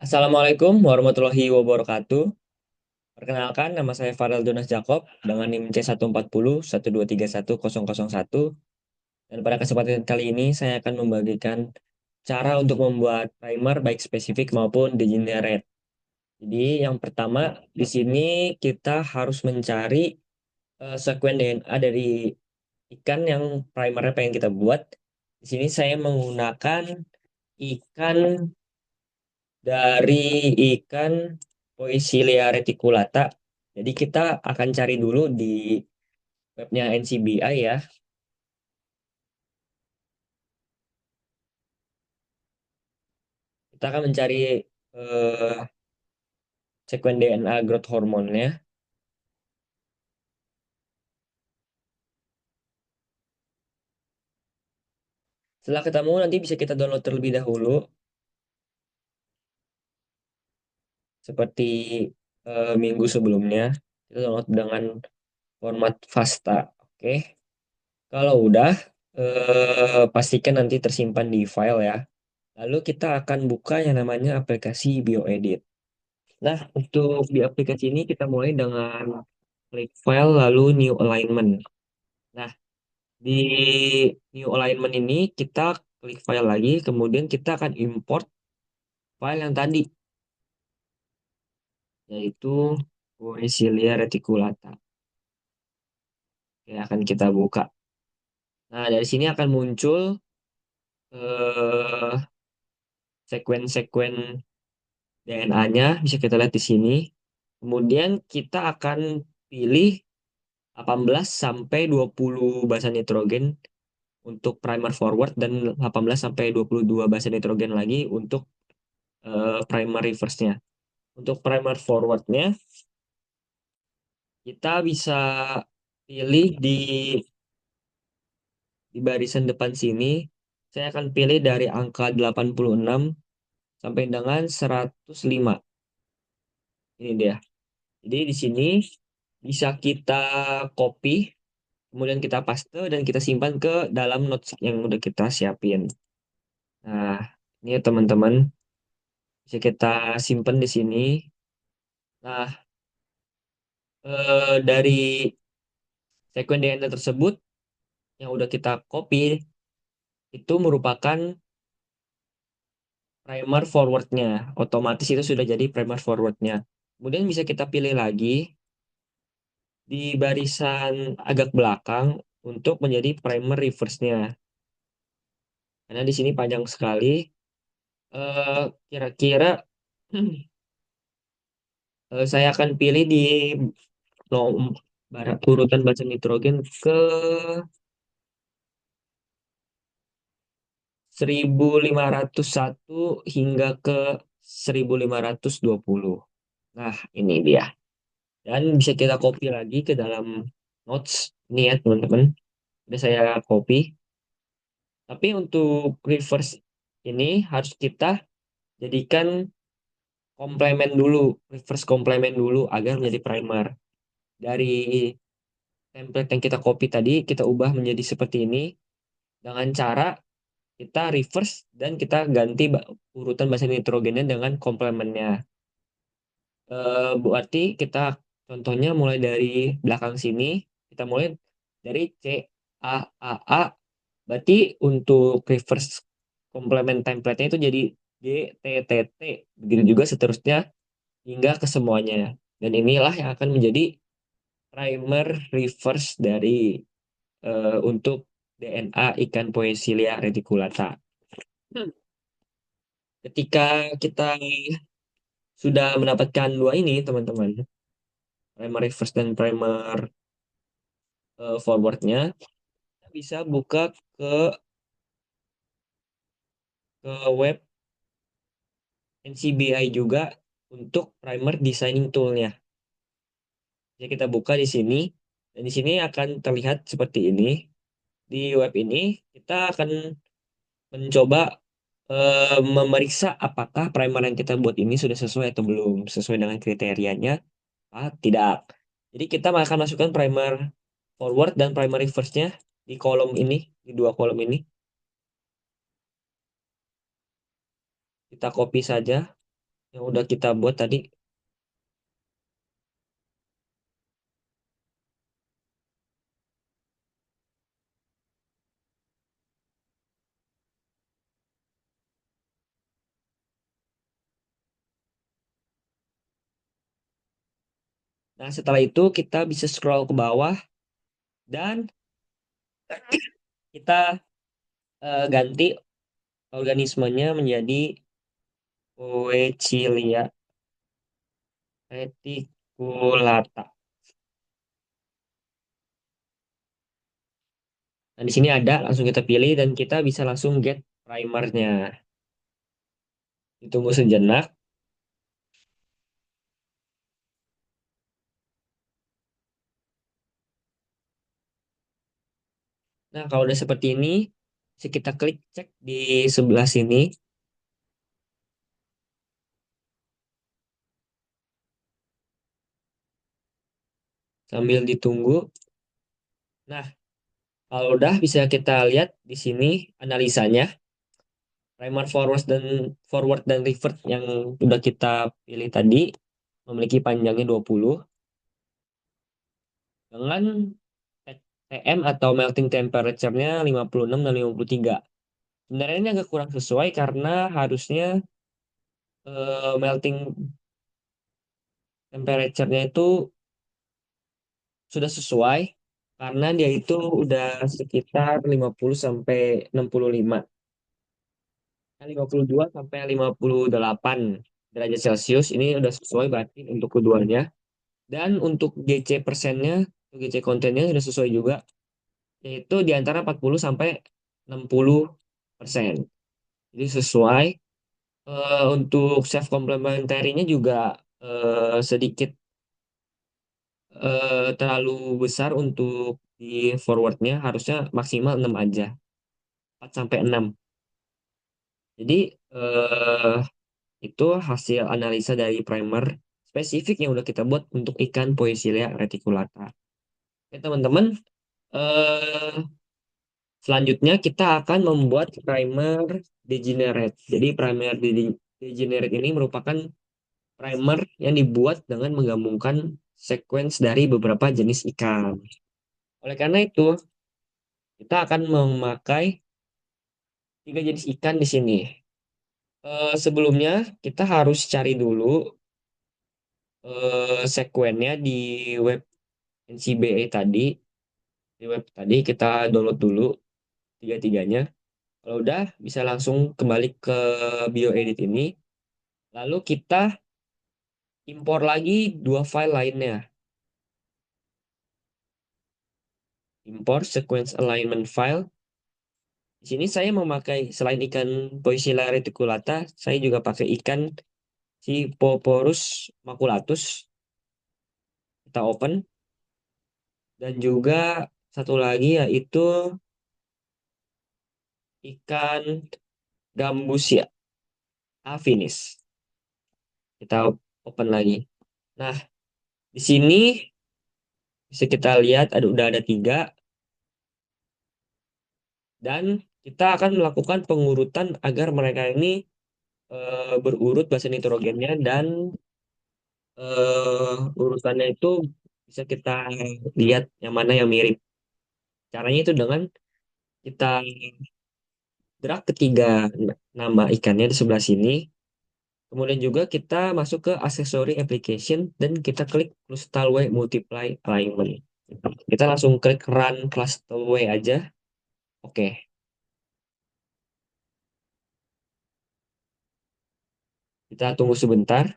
Assalamualaikum warahmatullahi wabarakatuh. Perkenalkan, nama saya Farel Jonas Jacob dengan NIM C140 1231001. Dan pada kesempatan kali ini saya akan membagikan cara untuk membuat primer baik spesifik maupun degenerate. Jadi yang pertama di sini kita harus mencari sekuen DNA dari ikan yang primernya pengen kita buat. Di sini saya menggunakan ikan dari ikan Poecilia reticulata. Jadi kita akan cari dulu di webnya NCBI ya. Kita akan mencari eh, sekuen DNA growth hormonnya. Setelah ketemu nanti bisa kita download terlebih dahulu seperti minggu sebelumnya. Kita download dengan format FASTA. Oke. Kalau udah pastikan nanti tersimpan di file ya. Lalu kita akan buka yang namanya aplikasi BioEdit. Nah, untuk di aplikasi ini kita mulai dengan klik file lalu new alignment. Nah, di new alignment ini kita klik file lagi, kemudian kita akan import file yang tadi, yaitu Borrelia reticulata. Yang akan kita buka. Nah, dari sini akan muncul eh, sekuen-sekuen DNA-nya, bisa kita lihat di sini. Kemudian kita akan pilih 18 sampai 20 basa nitrogen untuk primer forward dan 18 sampai 22 basa nitrogen lagi untuk primer reverse-nya. Untuk primer forward-nya kita bisa pilih di barisan depan sini. Saya akan pilih dari angka 86 sampai dengan 105. Ini dia. Jadi di sini bisa kita copy, kemudian kita paste dan kita simpan ke dalam notes yang udah kita siapin. Nah, ini ya teman-teman, bisa kita simpan di sini. Nah, dari sekuen DNA tersebut yang udah kita copy itu merupakan primer forwardnya. Otomatis itu sudah jadi primer forwardnya. Kemudian bisa kita pilih lagi di barisan agak belakang untuk menjadi primer reverse-nya. Karena di sini panjang sekali. Kira-kira saya akan pilih di urutan baca nitrogen ke 1501 hingga ke 1520. Nah, ini dia. Dan bisa kita copy lagi ke dalam notes. Ini ya, teman-teman. Udah saya copy. Tapi untuk reverse ini harus kita jadikan komplemen dulu, reverse komplemen dulu agar menjadi primer. Dari template yang kita copy tadi, kita ubah menjadi seperti ini dengan cara kita reverse dan kita ganti urutan basa nitrogennya dengan komplemennya. Berarti kita contohnya mulai dari belakang sini, kita mulai dari C A A A. Berarti untuk reverse komplement template-nya itu jadi G T T T. Begitu juga seterusnya hingga ke semuanya. Dan inilah yang akan menjadi primer reverse dari untuk DNA ikan Poecilia reticulata. Hmm. Ketika kita sudah mendapatkan dua ini, teman-teman, primer reverse dan primer forwardnya, kita bisa buka ke web NCBI juga untuk primer designing toolnya. Jadi kita buka di sini, dan di sini akan terlihat seperti ini. Di web ini kita akan mencoba memeriksa apakah primer yang kita buat ini sudah sesuai atau belum, sesuai dengan kriterianya, tidak. Jadi kita akan masukkan primer forward dan primer reverse-nya di kolom ini, di dua kolom ini. Kita copy saja. yang udah kita buat tadi. Nah, setelah itu kita bisa scroll ke bawah dan kita ganti organismenya menjadi Poecilia reticulata. Nah, di sini ada, langsung kita pilih dan kita bisa langsung get primernya. Ditunggu sejenak. Nah, kalau udah seperti ini, bisa kita klik cek di sebelah sini sambil ditunggu. Nah, kalau udah bisa kita lihat di sini analisanya. Primer forward dan revert yang udah kita pilih tadi memiliki panjangnya 20 dengan TM atau melting temperature-nya 56 dan 53. Sebenarnya ini agak kurang sesuai karena harusnya melting temperature-nya itu sudah sesuai karena dia itu udah sekitar 50 sampai 65. Nah, 52 sampai 58 derajat Celcius ini udah sesuai berarti untuk keduanya. Dan untuk GC persennya, GC kontennya sudah sesuai juga, yaitu di antara 40 sampai 60%. Jadi sesuai. Untuk self complementary-nya juga sedikit terlalu besar untuk di forwardnya, harusnya maksimal 6 aja, 4 sampai 6. Jadi eh, itu hasil analisa dari primer spesifik yang udah kita buat untuk ikan Poecilia reticulata. Oke teman-teman, eh, selanjutnya kita akan membuat primer degenerate. Jadi primer degenerate ini merupakan primer yang dibuat dengan menggabungkan sequence dari beberapa jenis ikan. Oleh karena itu, kita akan memakai tiga jenis ikan di sini. Sebelumnya, kita harus cari dulu sekuennya di web NCBA tadi. Di web tadi kita download dulu tiga-tiganya. Kalau udah, bisa langsung kembali ke BioEdit ini. Lalu kita impor lagi dua file lainnya. Import sequence alignment file. Di sini saya memakai selain ikan Poicilla reticulata, saya juga pakai ikan Cyphoporus maculatus. Kita open dan juga satu lagi yaitu ikan Gambusia afinis. Kita open lagi. Nah, di sini bisa kita lihat udah ada tiga dan kita akan melakukan pengurutan agar mereka ini berurut basa nitrogennya dan urutannya itu bisa kita lihat yang mana yang mirip. Caranya itu dengan kita drag ketiga nama ikannya di sebelah sini. Kemudian juga kita masuk ke aksesori application dan kita klik Crustalway Multiply Alignment. Kita langsung klik Run Crustalway aja. Oke, kita tunggu sebentar.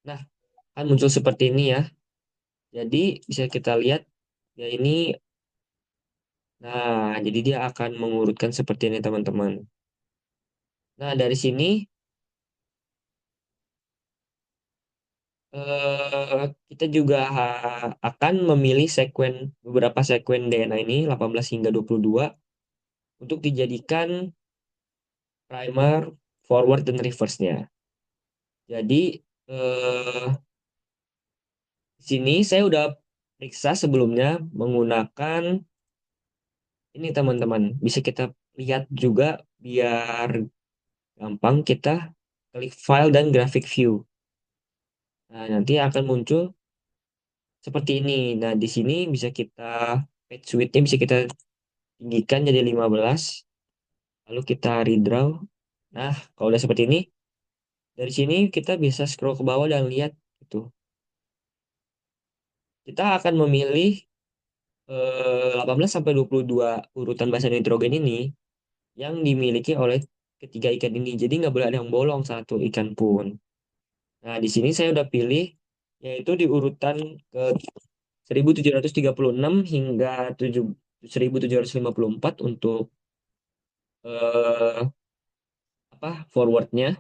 Nah, kan muncul seperti ini ya. Jadi bisa kita lihat ya ini. Nah, jadi dia akan mengurutkan seperti ini teman-teman. Nah, dari sini kita juga akan memilih beberapa sekuen DNA ini 18 hingga 22 untuk dijadikan primer, forward, dan reverse-nya. Jadi di sini saya udah periksa sebelumnya menggunakan ini teman-teman. Bisa kita lihat juga biar gampang kita. klik file dan graphic view. Nah, nanti akan muncul seperti ini. Nah, di sini bisa kita page width-nya bisa kita tinggikan jadi 15. Lalu kita redraw. Nah, kalau udah seperti ini, dari sini kita bisa scroll ke bawah dan lihat itu. Kita akan memilih 18 sampai 22 urutan bahasa nitrogen ini yang dimiliki oleh ketiga ikan ini. Jadi nggak boleh ada yang bolong satu ikan pun. Nah, di sini saya udah pilih yaitu di urutan ke 1736 hingga 1754 untuk eh, forwardnya.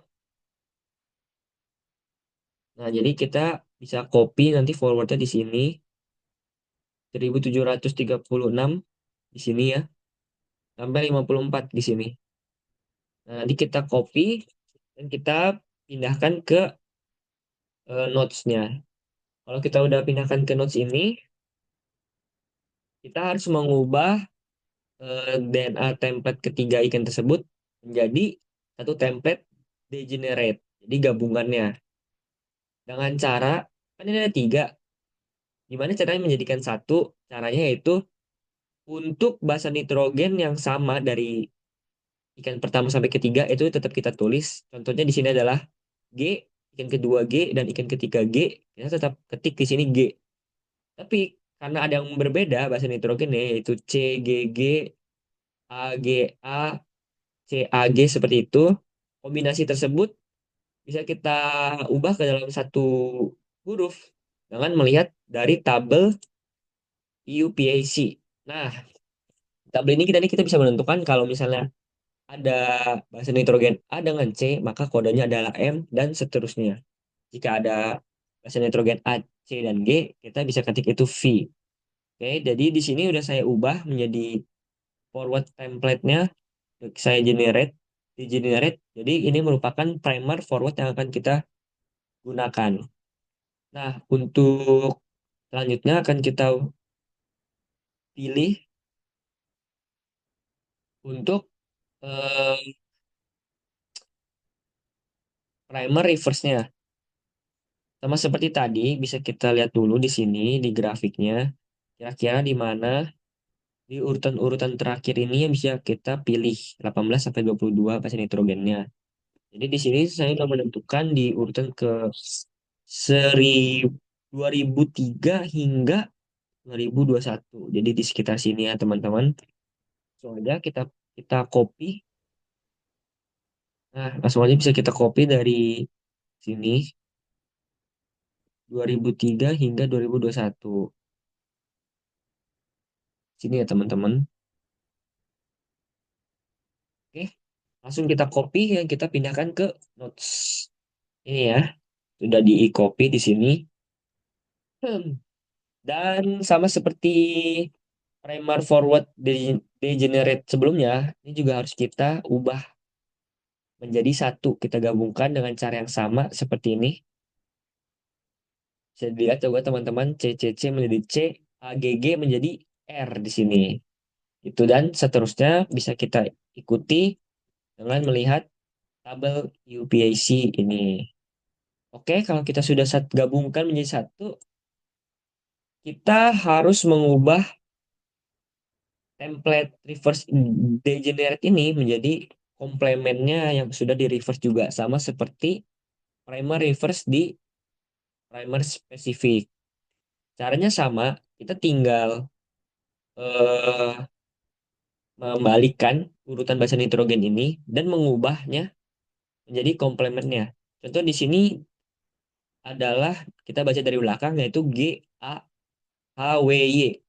Nah, jadi kita bisa copy nanti forwardnya di sini 1736 di sini ya sampai 54 di sini. Nah, nanti kita copy dan kita pindahkan ke notes-nya. Kalau kita udah pindahkan ke notes ini, kita harus mengubah DNA template ketiga ikan tersebut menjadi satu template degenerate. Jadi gabungannya dengan cara kan ini ada tiga. Gimana caranya menjadikan satu? Caranya yaitu untuk basa nitrogen yang sama dari ikan pertama sampai ketiga itu tetap kita tulis. Contohnya di sini adalah G, ikan kedua G dan ikan ketiga G. Kita tetap ketik di sini G. Tapi karena ada yang berbeda bahasa nitrogennya yaitu C, G, G, A, G, A, C, A, G seperti itu. Kombinasi tersebut bisa kita ubah ke dalam satu huruf dengan melihat dari tabel UPAC. Nah, tabel ini kita bisa menentukan kalau misalnya ada bahasa nitrogen A dengan C, maka kodenya adalah M dan seterusnya. Jika ada bahasa nitrogen A, C, dan G, kita bisa ketik itu V. Oke, jadi di sini udah saya ubah menjadi forward template-nya, saya di generate. Jadi ini merupakan primer forward yang akan kita gunakan. Nah, untuk selanjutnya akan kita pilih untuk eh, primer reverse-nya. Sama seperti tadi, bisa kita lihat dulu di sini di grafiknya, kira-kira di mana di urutan-urutan terakhir ini yang bisa kita pilih 18 sampai 22 pasien nitrogennya. Jadi di sini saya sudah menentukan di urutan ke 2003 hingga 2021. Jadi di sekitar sini ya teman-teman. Soalnya kita copy. Nah, langsung aja bisa kita copy dari sini 2003 hingga 2021. Sini ya teman-teman. Oke, langsung kita copy yang kita pindahkan ke notes. Ini ya, sudah di-copy di sini. Dan sama seperti primer forward degenerate sebelumnya, ini juga harus kita ubah menjadi satu. Kita gabungkan dengan cara yang sama seperti ini. Bisa dilihat coba teman-teman, C menjadi C, AGG menjadi R di sini. Itu dan seterusnya bisa kita ikuti dengan melihat tabel UPAC ini. Oke, kalau kita sudah gabungkan menjadi satu, kita harus mengubah template reverse degenerate ini menjadi komplemennya yang sudah di reverse juga sama seperti primer reverse di primer spesifik. Caranya sama, kita tinggal eh, membalikan urutan basa nitrogen ini dan mengubahnya menjadi komplemennya. Contoh di sini adalah kita baca dari belakang yaitu G A H W Y.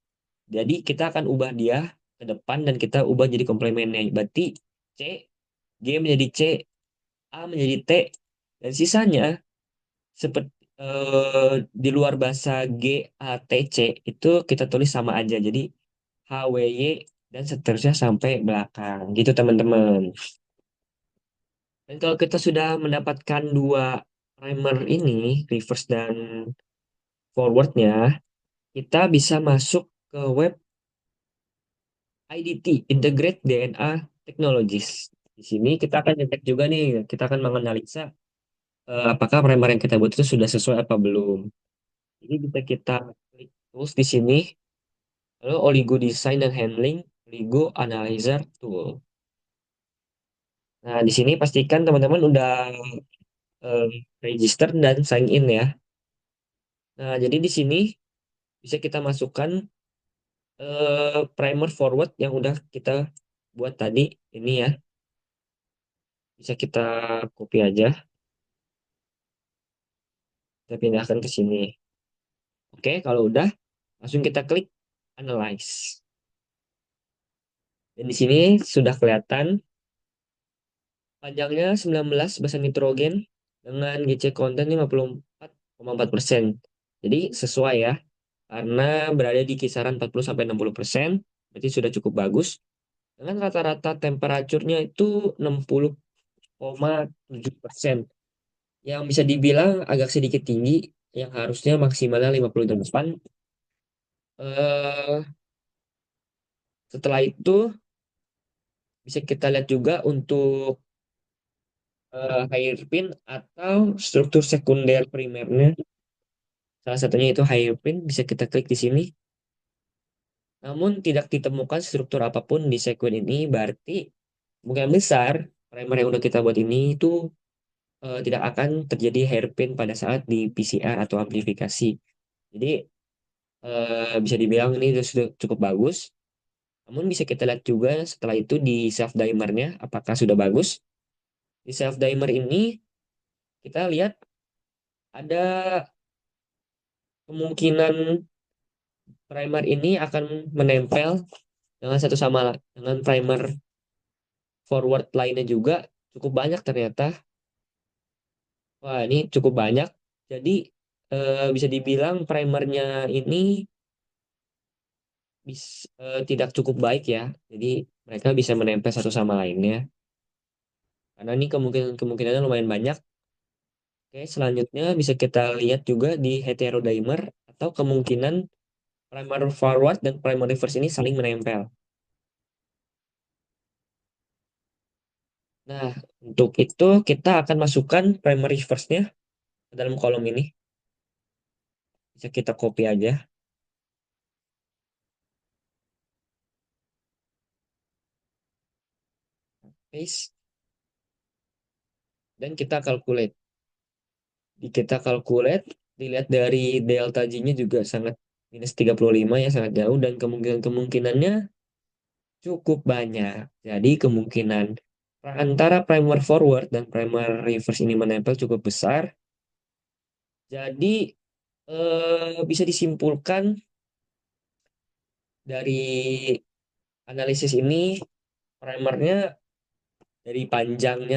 Jadi kita akan ubah dia ke depan dan kita ubah jadi komplemennya. Berarti C, G menjadi C, A menjadi T, dan sisanya seperti di luar bahasa G, A, T, C itu kita tulis sama aja. Jadi H, W, Y, dan seterusnya sampai belakang. Gitu teman-teman. Dan kalau kita sudah mendapatkan dua primer ini, reverse dan forwardnya, kita bisa masuk ke web IDT, Integrate DNA Technologies. Di sini kita akan ngetek juga nih, kita akan menganalisa apakah primer yang kita buat itu sudah sesuai apa belum. Jadi bisa kita klik tools di sini, lalu Oligo Design dan Handling, Oligo Analyzer Tool. Nah, di sini pastikan teman-teman udah eh, register dan sign in ya. Nah, jadi di sini bisa kita masukkan primer forward yang udah kita buat tadi ini ya. Bisa kita copy aja, kita pindahkan ke sini. Oke, kalau udah langsung kita klik analyze. Dan di sini sudah kelihatan panjangnya 19 basa nitrogen dengan GC konten 54,4%. Jadi sesuai ya, karena berada di kisaran 40-60%, berarti sudah cukup bagus. Dengan rata-rata temperaturnya itu 60,7%, yang bisa dibilang agak sedikit tinggi, yang harusnya maksimalnya 58. Eh, Setelah itu bisa kita lihat juga untuk hairpin atau struktur sekunder primernya. Salah satunya itu hairpin, bisa kita klik di sini. Namun tidak ditemukan struktur apapun di sekuen ini, berarti kemungkinan besar primer yang udah kita buat ini itu tidak akan terjadi hairpin pada saat di PCR atau amplifikasi. Jadi bisa dibilang ini sudah cukup bagus. Namun bisa kita lihat juga setelah itu di self dimernya apakah sudah bagus. Di self dimer ini kita lihat ada kemungkinan primer ini akan menempel dengan satu sama dengan primer forward lainnya juga cukup banyak ternyata. Wah, ini cukup banyak. Jadi bisa dibilang primernya ini tidak cukup baik ya. Jadi mereka bisa menempel satu sama lainnya. Karena ini kemungkinannya lumayan banyak. Oke, selanjutnya bisa kita lihat juga di heterodimer atau kemungkinan primer forward dan primer reverse ini saling menempel. Nah, untuk itu kita akan masukkan primer reverse-nya ke dalam kolom ini. Bisa kita copy aja, paste, dan kita calculate. Di kita calculate, dilihat dari delta G-nya juga sangat -35 ya, sangat jauh, dan kemungkinan-kemungkinannya cukup banyak. Jadi kemungkinan antara primer forward dan primer reverse ini menempel cukup besar. Jadi bisa disimpulkan dari analisis ini, primernya dari panjang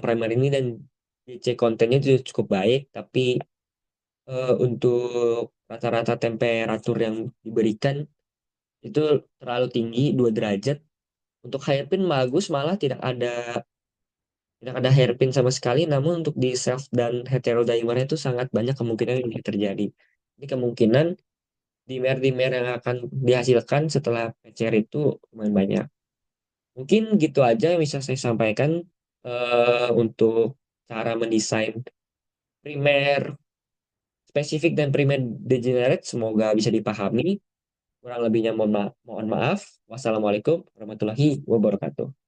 primer ini dan DC kontennya itu cukup baik, tapi untuk rata-rata temperatur yang diberikan itu terlalu tinggi 2 derajat. Untuk hairpin bagus, malah tidak ada hairpin sama sekali, namun untuk di self dan heterodimer itu sangat banyak kemungkinan yang terjadi. Ini kemungkinan dimer-dimer yang akan dihasilkan setelah PCR itu lumayan banyak. Mungkin gitu aja yang bisa saya sampaikan untuk cara mendesain primer spesifik dan primer degenerate. Semoga bisa dipahami. Kurang lebihnya mohon maaf. Wassalamualaikum warahmatullahi wabarakatuh.